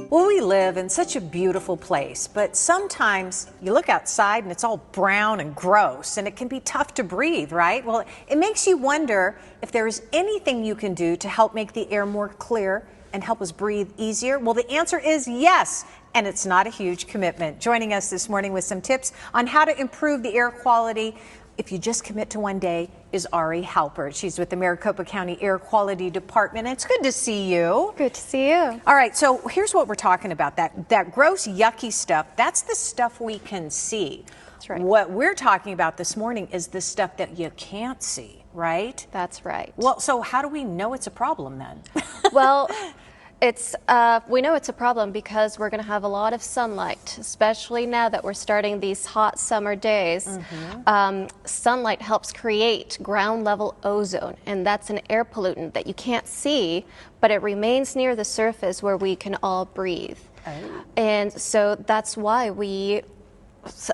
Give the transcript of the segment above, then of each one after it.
Well, we live in such a beautiful place, but sometimes you look outside and it's all brown and gross and it can be tough to breathe, right? Well, it makes you wonder if there is anything you can do to help make the air more clear and help us breathe easier. Well, the answer is yes, and it's not a huge commitment. Joining us this morning with some tips on how to improve the air quality if you just commit to one day is Ari Halpert. She's with the Maricopa County Air Quality Department. It's good to see you. Good to see you. All right, so here's what we're talking about. That gross, yucky stuff, that's the stuff we can see. That's right. What we're talking about this morning is the stuff that you can't see, right? That's right. Well, so how do we know it's a problem then? Well, we know it's a problem because we're going to have a lot of sunlight, especially now that we're starting these hot summer days. Sunlight helps create ground level ozone, and that's an air pollutant that you can't see, but it remains near the surface where we can all breathe. Oh. And so that's why we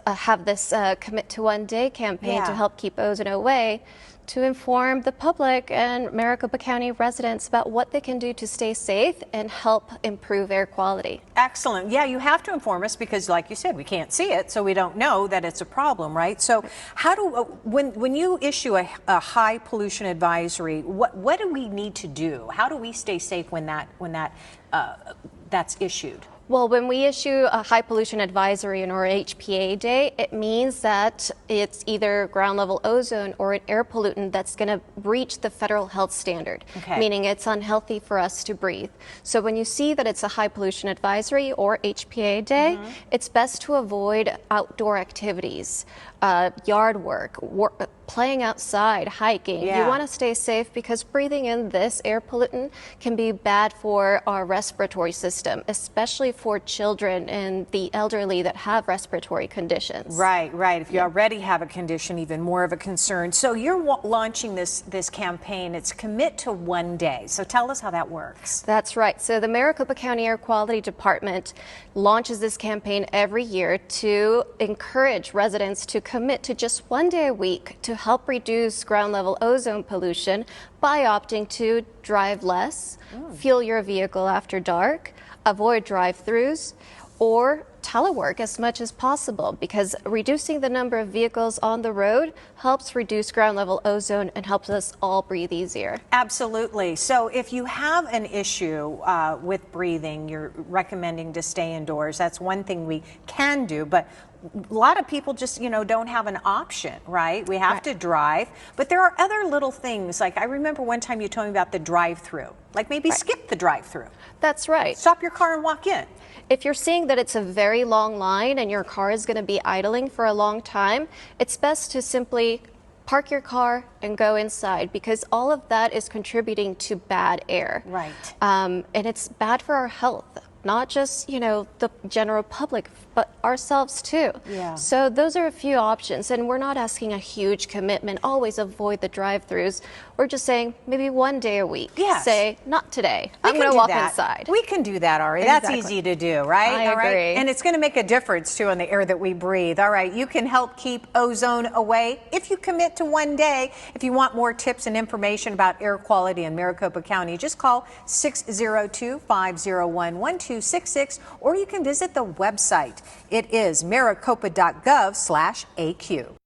have this Commit to One Day campaign to help keep ozone away, to inform the public and Maricopa County residents about what they can do to stay safe and help improve air quality. Excellent. Yeah, you have to inform us because, like you said, we can't see it, so we don't know that it's a problem, right? So how do, when you issue a high pollution advisory, what do we need to do? How do we stay safe when that's issued? Well, when we issue a high pollution advisory or HPA day, it means that it's either ground level ozone or an air pollutant that's going to breach the federal health standard, meaning it's unhealthy for us to breathe. So when you see that it's a high pollution advisory or HPA day, it's best to avoid outdoor activities, yard work, playing outside, hiking. You want to stay safe because breathing in this air pollutant can be bad for our respiratory system, especially for children and the elderly that have respiratory conditions. Right, right. If you already have a condition, even more of a concern. So you're launching this campaign. It's Commit to One Day. So tell us how that works. That's right. So the Maricopa County Air Quality Department launches this campaign every year to encourage residents to commit to just one day a week to help reduce ground level ozone pollution by opting to drive less, fuel your vehicle after dark, avoid drive-throughs, or telework as much as possible, because reducing the number of vehicles on the road helps reduce ground level ozone and helps us all breathe easier. Absolutely. So if you have an issue with breathing, you're recommending to stay indoors. That's one thing we can do, but a lot of people just, don't have an option, right? We have to drive, but there are other little things. Like I remember one time you told me about the drive-through, like maybe skip the drive-through. That's right. Stop your car and walk in. If you're seeing that it's a very long line and your car is going to be idling for a long time, it's best to simply park your car and go inside, because all of that is contributing to bad air. Right. And it's bad for our health. Not just, the general public, but ourselves too. Yeah. So those are a few options, and we're not asking a huge commitment. Always avoid the drive-throughs. We're just saying maybe one day a week. Yes. Say, not today. I'm going to walk inside. We can do that, Ari. Exactly. That's easy to do, right? I agree. And it's going to make a difference too on the air that we breathe. All right, you can help keep ozone away if you commit to one day. If you want more tips and information about air quality in Maricopa County, just call 602-501-1266, or you can visit the website. It is Maricopa.gov/AQ.